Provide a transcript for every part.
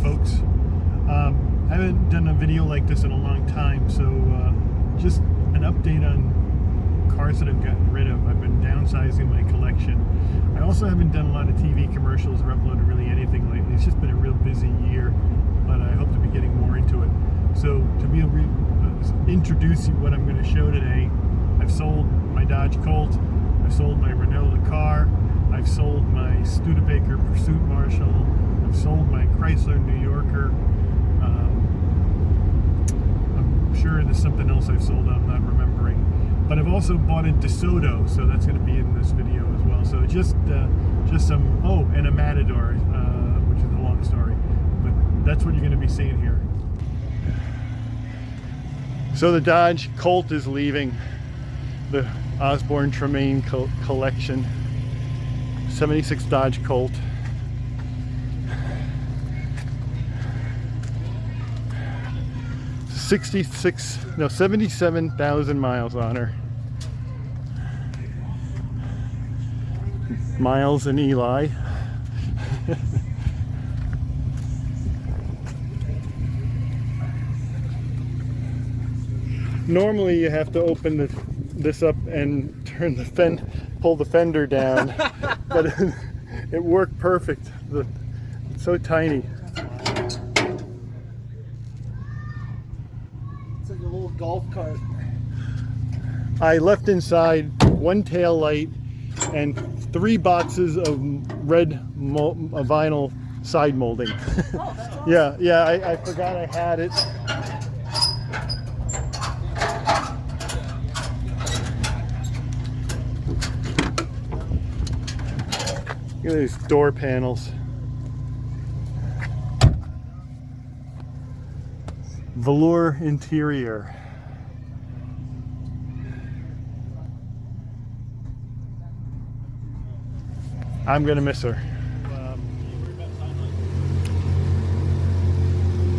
folks. I haven't done a video like this in a long time, so just an update on cars that I've gotten rid of. I've been downsizing my collection. I also haven't done a lot of TV commercials or uploaded really anything lately. It's just been a real busy year, but I hope to be getting more into it. So to be able to introduce you what I'm going to show today, I've sold my Dodge Colt, I've sold my Renault car, I've sold my Studebaker Pursuit Marshall, I've sold my Chrysler New Yorker. I'm sure there's something else I've sold I'm not remembering. But I've also bought a DeSoto, so that's going to be in this video as well. So just some, oh, and a Matador, which is a long story. But that's what you're going to be seeing here. So the Dodge Colt is leaving the Osborne Tremaine collection. 76 Dodge Colt. — 77,000 miles on her. Miles and Eli. Normally you have to open this up and turn the pull the fender down, but it worked perfect. It's so tiny. It's like a little golf cart. I left inside one tail light and 3 boxes of red vinyl side molding. Oh, that's awesome. Yeah, I forgot I had it. Look at these door panels. Velour interior. I'm gonna miss her.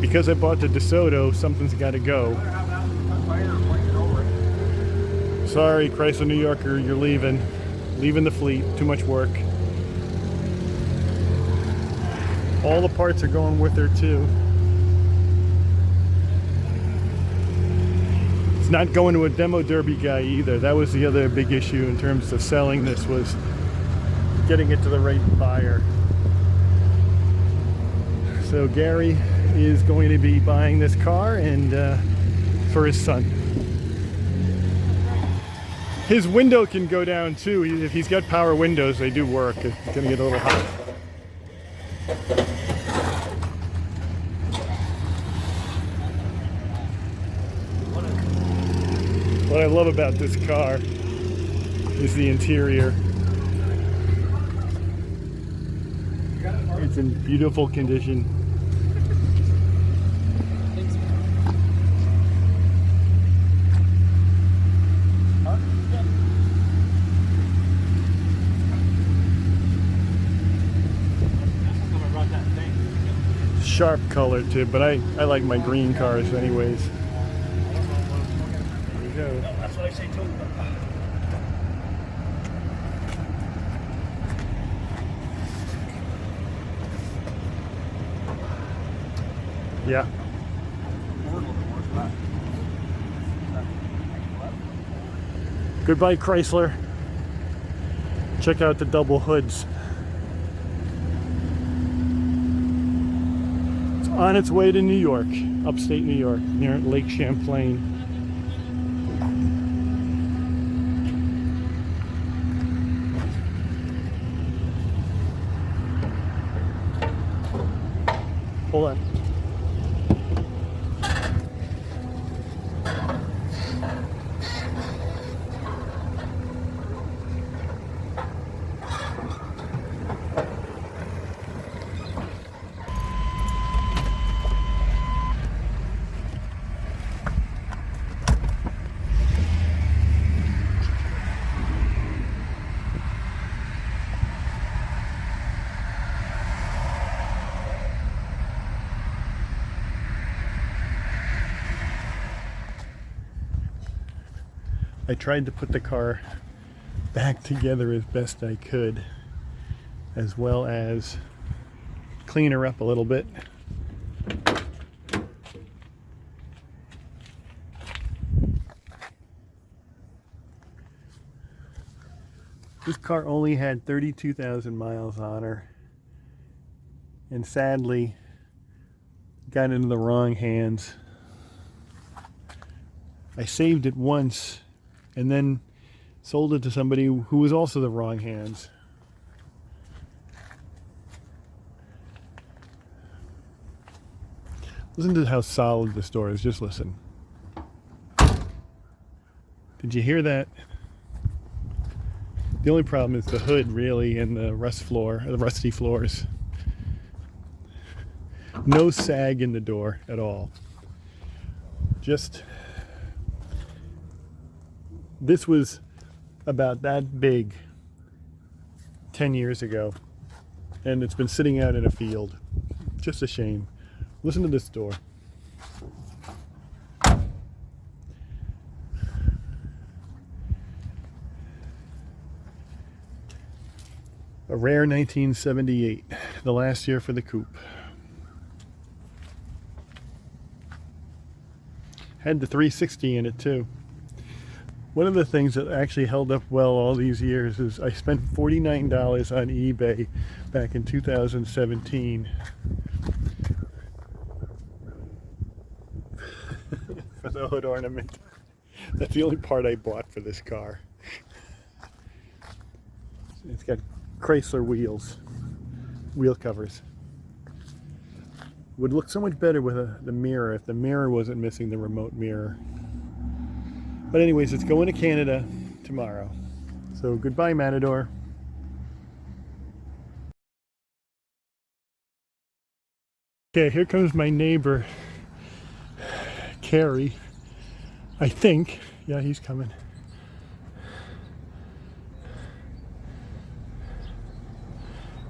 Because I bought the DeSoto, something's gotta go. Sorry, Chrysler New Yorker, you're leaving. Leaving the fleet, too much work. All the parts are going with her too. It's not going to a demo derby guy either. That was the other big issue in terms of selling this, was getting it to the right buyer. So Gary is going to be buying this car and for his son. His window can go down too. If he's got power windows, they do work. It's gonna get a little hot. What I love about this car is the interior. It's in beautiful condition. Sharp color too, but I like my green cars anyways. There you go. That's what I say too. Yeah. Goodbye, Chrysler. Check out the double hoods. It's on its way to New York, upstate New York, near Lake Champlain. Hold on. I tried to put the car back together as best I could, as well as clean her up a little bit. This car only had 32,000 miles on her, and sadly got into the wrong hands. I saved it once and then sold it to somebody who was also the wrong hands. Listen to how solid this door is. Just listen. Did you hear that? The only problem is the hood, really, and the rusty floors. No sag in the door at all. Just, this was about that big 10 years ago, and it's been sitting out in a field. Just a shame. Listen to this door. A rare 1978, the last year for the coupe. Had the 360 in it too. One of the things that actually held up well all these years is I spent $49 on eBay back in 2017 for the hood ornament. That's the only part I bought for this car. It's got Chrysler wheel covers. Would look so much better with the mirror if the mirror wasn't missing the remote mirror. But anyways, it's going to Canada tomorrow. So goodbye, Matador. Okay, here comes my neighbor, Carrie. I think. Yeah, he's coming.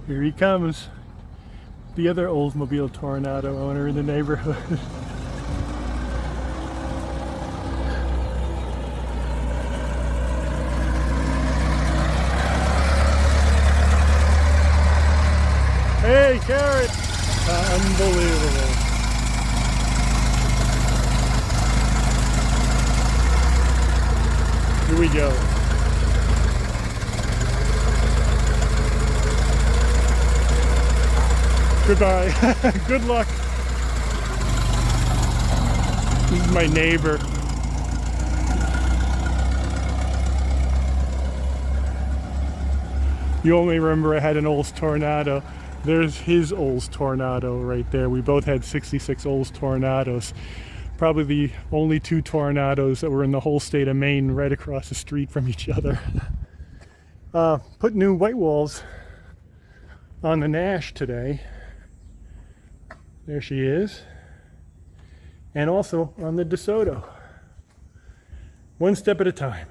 Here he comes. The other Oldsmobile Tornado owner in the neighborhood. Hey, Carrot! Unbelievable. Here we go. Goodbye. Good luck. This is my neighbor. You only remember I had an Olds Tornado. There's his Olds Tornado right there. We both had 66 Olds Tornadoes. Probably the only two Tornadoes that were in the whole state of Maine right across the street from each other. Put new white walls on the Nash today. There she is. And also on the DeSoto. One step at a time.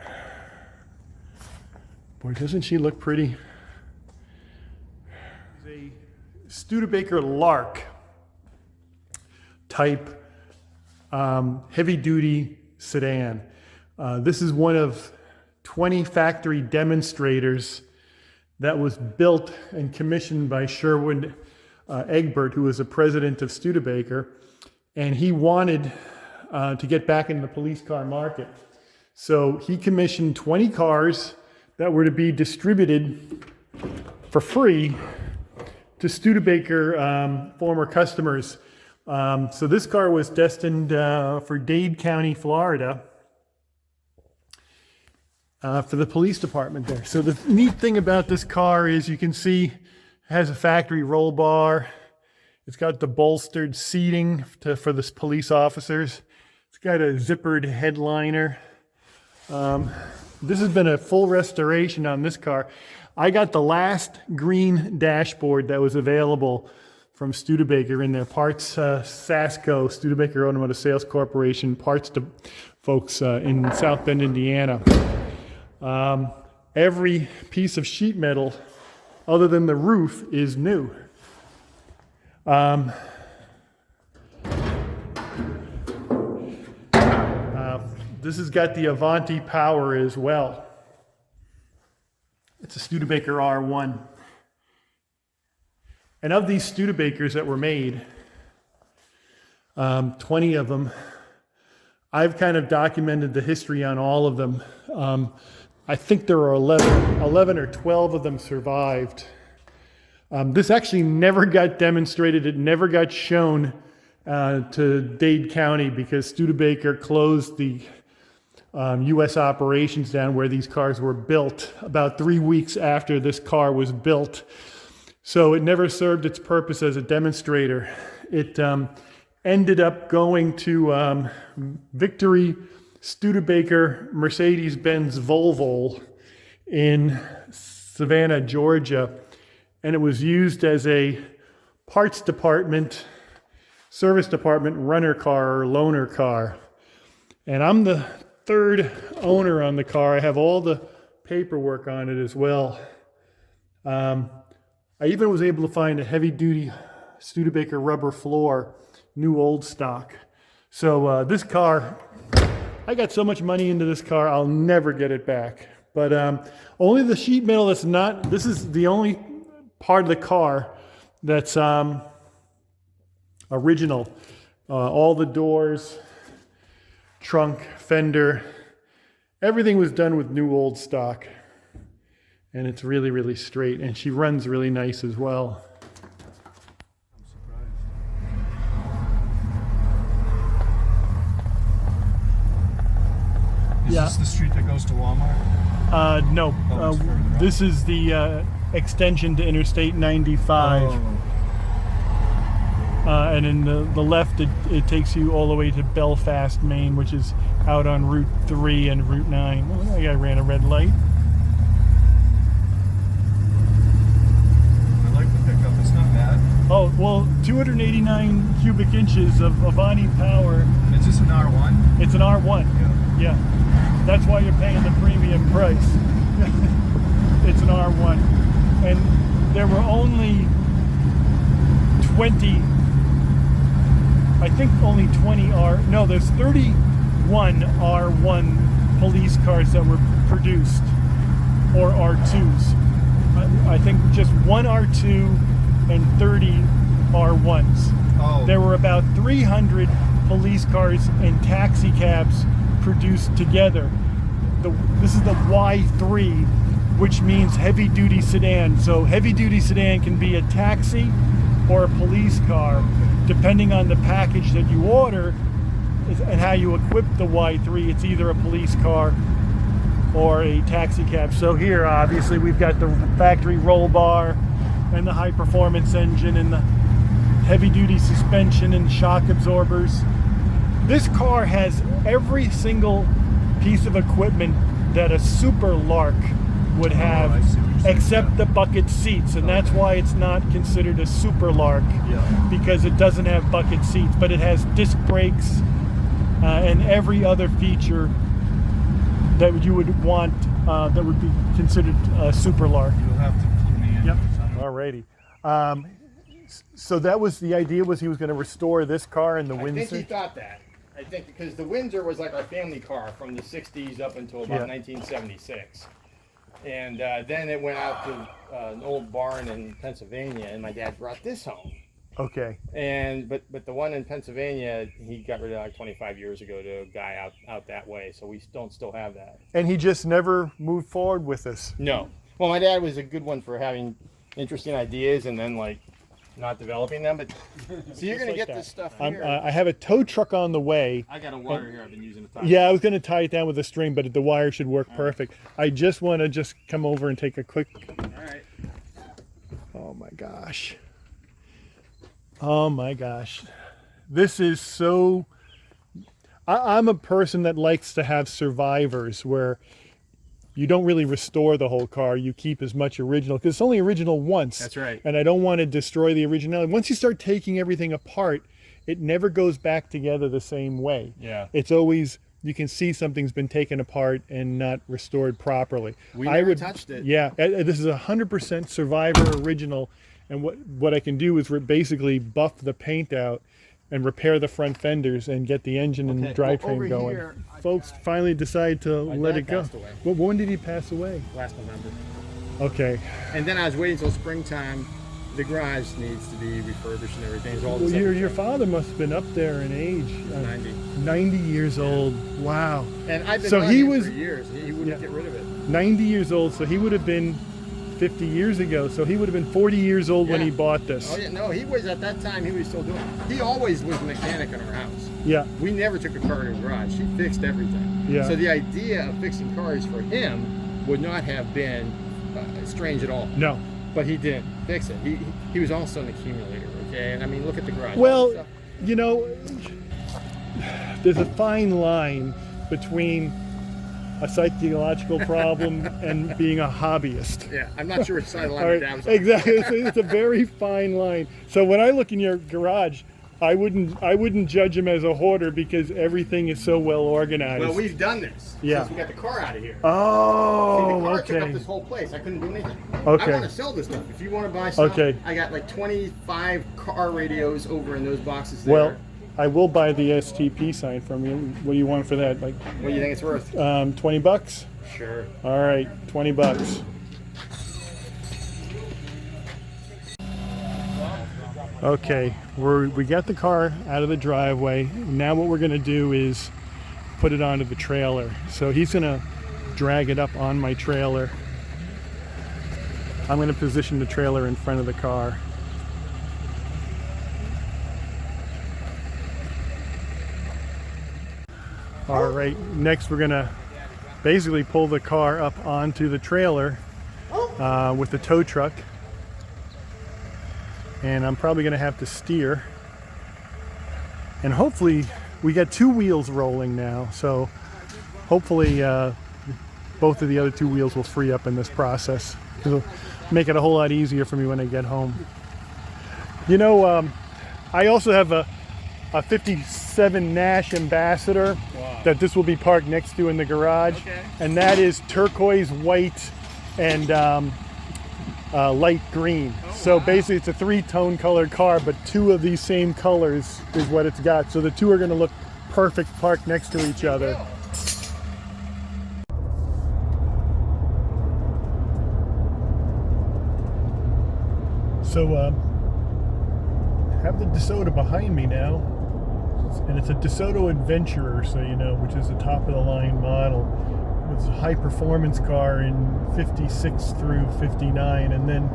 Boy, doesn't she look pretty? A Studebaker Lark type heavy duty sedan. This is one of 20 factory demonstrators that was built and commissioned by Sherwood Egbert, who was the president of Studebaker, and he wanted to get back into the police car market. So he commissioned 20 cars that were to be distributed for free to Studebaker former customers. So this car was destined for Dade County, Florida, for the police department there. So the neat thing about this car is you can see it has a factory roll bar. It's got the bolstered seating for the police officers. It's got a zippered headliner. This has been a full restoration on this car. I got the last green dashboard that was available from Studebaker in their parts, Sasco, Studebaker Automotive Sales Corporation, parts to folks in South Bend, Indiana. Every piece of sheet metal other than the roof is new. This has got the Avanti power as well. It's a Studebaker R1. And of these Studebakers that were made, 20 of them, I've kind of documented the history on all of them. I think there are 11 or 12 of them survived. This actually never got demonstrated. It never got shown to Dade County because Studebaker closed the U.S. operations down where these cars were built about 3 weeks after this car was built. So it never served its purpose as a demonstrator. It ended up going to Victory Studebaker Mercedes-Benz Volvo in Savannah, Georgia. And it was used as a parts department, service department runner car or loaner car. And I'm the third owner on the car. I have all the paperwork on it as well. I even was able to find a heavy-duty Studebaker rubber floor, new old stock. So this car, I got so much money into this car, I'll never get it back. But only the sheet metal that's not, this is the only part of the car that's original. All the doors, trunk, fender, everything was done with new old stock. And it's really, really straight. And she runs really nice as well. Is this the street that goes to Walmart? No. This is the extension to Interstate 95. And in the left, it takes you all the way to Belfast, Maine, which is out on Route 3 and Route 9. Oh, that guy ran a red light. I like the pickup. It's not bad. Oh, well, 289 cubic inches of Avani power. Is this an R1? It's an R1. Yeah. That's why you're paying the premium price. It's an R1. And there were only 20, I think only 20 no, there's 31 R1 police cars that were produced, or R2s. I think just one R2 and 30 R1s. Oh. There were about 300 police cars and taxi cabs produced together. This is the Y3, which means heavy duty sedan. So heavy duty sedan can be a taxi or a police car, depending on the package that you order and how you equip the Y3. It's either a police car or a taxi cab. So here, obviously, we've got the factory roll bar and the high performance engine and the heavy duty suspension and shock absorbers. This car has every single piece of equipment that a Super Lark would have, except the bucket seats, and that's why it's not considered a Super Lark, because it doesn't have bucket seats, but it has disc brakes and every other feature that you would want that would be considered a Super Lark. You'll have to clue me in. Yep. Alrighty. So that was the idea, was he was going to restore this car and the Windsor? I think he thought that. I think because the Windsor was like our family car from the 60s up until about 1976. And then it went out to an old barn in Pennsylvania, and my dad brought this home. Okay. And but the one in Pennsylvania, he got rid of like 25 years ago to a guy out that way, so we don't still have that. And he just never moved forward with this? No. Well, my dad was a good one for having interesting ideas and then like not developing them, but so you're going to get this stuff here. I have a tow truck on the way. I got a wire here I've been using to tie. Yeah, I was going to tie it down with a string, but the wire should work perfect. I just want to come over and take a quick... All right. Oh my gosh. Oh my gosh. This is so... I'm a person that likes to have survivors where you don't really restore the whole car. You keep as much original, because it's only original once. That's right. And I don't want to destroy the originality. Once you start taking everything apart, it never goes back together the same way. Yeah. It's always, you can see something's been taken apart and not restored properly. We never touched it. Yeah, this is 100% Survivor original. And what I can do is basically buff the paint out and repair the front fenders and get the engine and drivetrain going. Here, folks finally decided to let it go. Well, when did he pass away? Last November. Okay. And then I was waiting until springtime The garage needs to be refurbished and everything. It's all the Well, same. your father must have been up there in age. 90. 90 years old. Wow. And I've been So on he him was- for years. He wouldn't get rid of it. 90 years old, so he would have been 50 years ago. So he would have been 40 years old when Yeah. he bought this. Oh yeah, no, he was at that time. He was still doing it. He always was a mechanic in our house. Yeah. We never took a car in the garage. He fixed everything. Yeah. So the idea of fixing cars for him would not have been strange at all. No. But he didn't fix it. He was also an accumulator. Okay. I mean, look at the garage. Well, you know, there's a fine line between a psychological problem and being a hobbyist. Yeah, I'm not sure which side of the line All we're right, down. exactly. It's a very fine line. So when I look in your garage, I wouldn't judge him as a hoarder because everything is so well organized. Well, we've done this. Yeah. Since we got the car out of here. Oh, See, the car took up okay. this whole place. I couldn't do anything. Okay. I want to sell this stuff. If you want to buy stuff, Okay. I got like 25 car radios over in those boxes there. Well, I will buy the STP sign from you. What do you want for that? Like what do you think it's worth? 20 bucks? Sure. All right, 20 bucks. Okay, we got the car out of the driveway. Now what we're gonna do is put it onto the trailer. So he's gonna drag it up on my trailer. I'm gonna position the trailer in front of the car. All right, next we're gonna basically pull the car up onto the trailer with the tow truck. And I'm probably gonna have to steer. And hopefully, we got two wheels rolling now, so hopefully both of the other two wheels will free up in this process. It'll make it a whole lot easier for me when I get home. You know, I also have a 57 Nash Ambassador that this will be parked next to in the garage. Okay. And that is turquoise, white, and light green. So basically it's a three-tone colored car, but two of these same colors is what it's got. So the two are gonna look perfect parked next to each other. So I have the DeSoto behind me now, and it's a DeSoto Adventurer, so you know, which is a top-of-the-line model. It's a high-performance car in 56 through 59, and then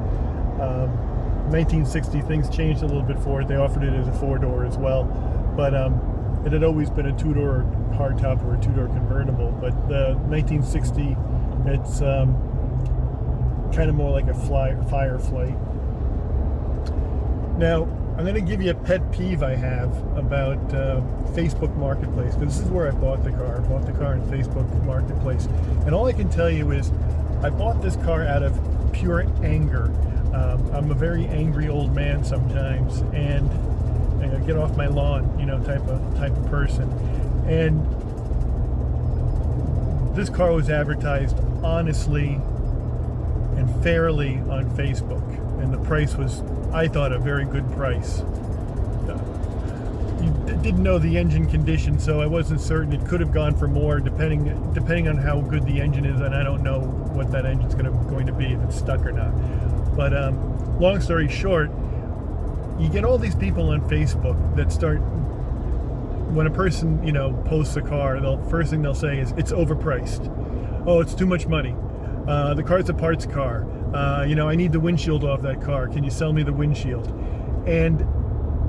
1960 things changed a little bit for it. They offered it as a four-door as well, but it had always been a two-door hardtop or a two-door convertible. But the 1960, it's kind of more like a Firefly. Now, I'm going to give you a pet peeve I have about Facebook Marketplace, because this is where I bought the car. I bought the car in Facebook Marketplace. And all I can tell you is I bought this car out of pure anger. I'm a very angry old man sometimes, and I get off my lawn, you know, type of person. And this car was advertised honestly and fairly on Facebook, and the price was, I thought, a very good price. You didn't know the engine condition, so I wasn't certain. It could have gone for more, depending on how good the engine is, and I don't know what that engine's going to be, if it's stuck or not. But long story short, you get all these people on Facebook that start, when a person, you know, posts a car, the first thing they'll say is it's overpriced. Oh, it's too much money. The car's a parts car. You know, I need the windshield off that car. Can you sell me the windshield? And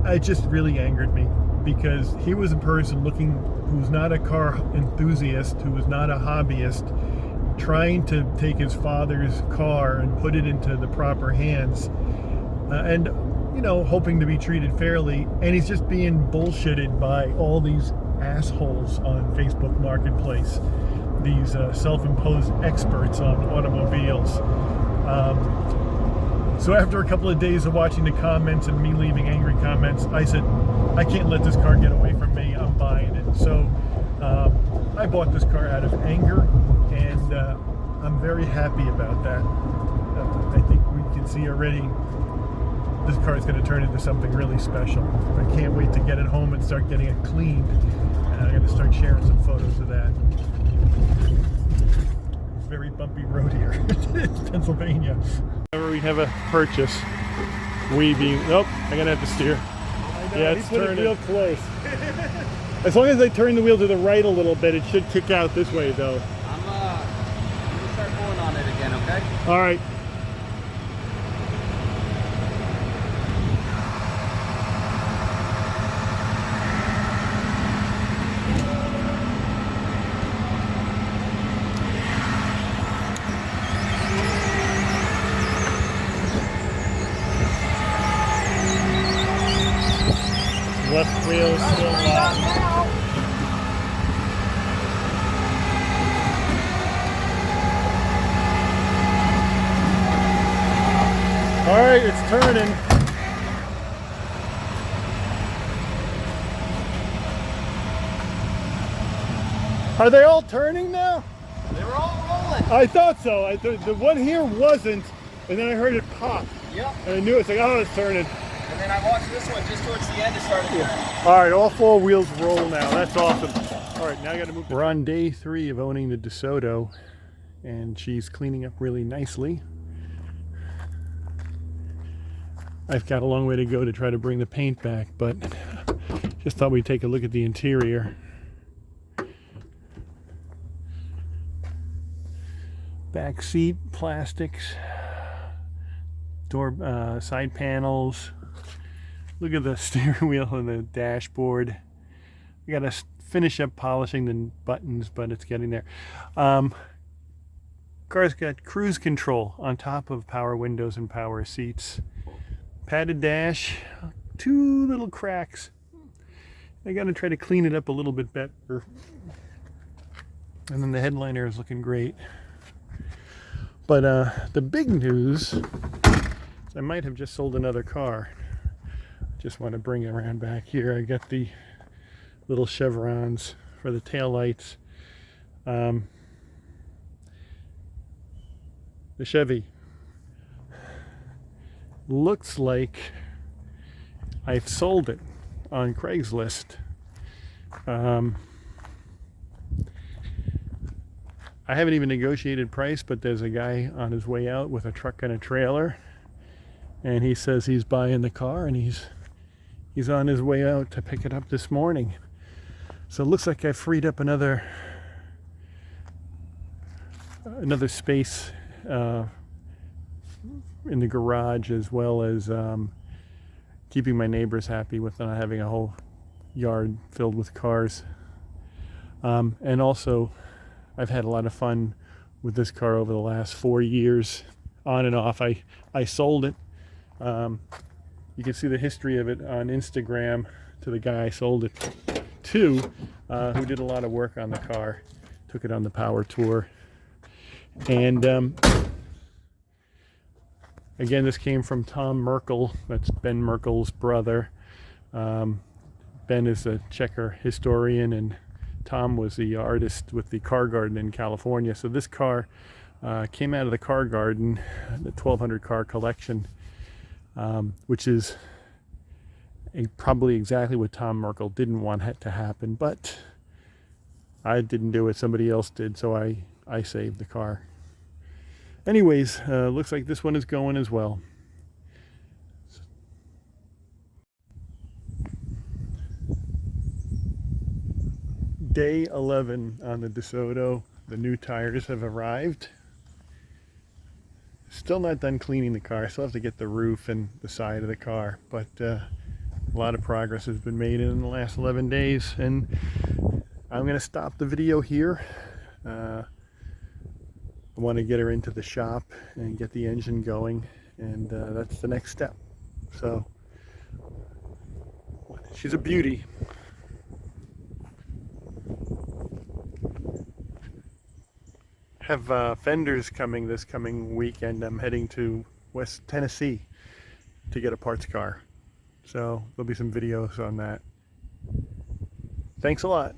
it just really angered me, because he was a person who's not a car enthusiast, who was not a hobbyist, trying to take his father's car and put it into the proper hands, and, you know, hoping to be treated fairly. And he's just being bullshitted by all these assholes on Facebook Marketplace, these self-imposed experts on automobiles. So after a couple of days of watching the comments and me leaving angry comments, I said, I can't let this car get away from me. I'm buying it. So I bought this car out of anger, and I'm very happy about that. I think we can see already this car is going to turn into something really special. I can't wait to get it home and start getting it cleaned. And I'm going to start sharing some photos of that. It's a very bumpy road here. It's Pennsylvania. Whenever we have a purchase, We being, nope, I'm gonna have to steer. Yeah, it's turning real close. As long as I turn the wheel to the right a little bit, it should kick out this way though. I'm gonna start pulling on it again, okay? All right. Left wheel is still locked. All right, it's turning. Are they all turning now? They were all rolling. I thought so. The one here wasn't, and then I heard it pop. Yep. And I knew it's like, oh, it's turning. And then I watched this one just towards the end it started turning. All right, all four wheels roll now. That's awesome. All right, now I got to move. We're on day 3 of owning the DeSoto, and she's cleaning up really nicely. I've got a long way to go to try to bring the paint back, but just thought we'd take a look at the interior. Back seat, plastics, door, side panels. Look at the steering wheel and the dashboard. We got to finish up polishing the buttons, but it's getting there. Car's got cruise control on top of power windows and power seats. Padded dash, 2 little cracks. I got to try to clean it up a little bit better. And then the headliner is looking great. But the big news is I might have just sold another car. Just want to bring it around back here. I got the little chevrons for the taillights. The Chevy looks like I've sold it on Craigslist. I haven't even negotiated price, but there's a guy on his way out with a truck and a trailer, and he says he's buying the car, and he's on his way out to pick it up this morning. So it looks like I freed up another space in the garage, as well as keeping my neighbors happy with not having a whole yard filled with cars. And also, I've had a lot of fun with this car over the last 4 years, on and off. I sold it. You can see the history of it on Instagram to the guy I sold it to, who did a lot of work on the car. Took it on the power tour. And again, this came from Tom Merkel. That's Ben Merkel's brother. Ben is a checker historian, and Tom was the artist with the car garden in California. So this car came out of the car garden, the 1,200 car collection, which is probably exactly what Tom Merkel didn't want to happen, but I didn't do it, somebody else did, so I saved the car. Anyways, looks like this one is going as well. Day 11 on the DeSoto. The new tires have arrived. Still not done cleaning the car. Still have to get the roof and the side of the car, but a lot of progress has been made in the last 11 days, and I'm going to stop the video here. I want to get her into the shop and get the engine going, and that's the next step. So she's a beauty. Have fenders coming this coming weekend. I'm heading to West Tennessee to get a parts car, so there'll be some videos on that. Thanks a lot.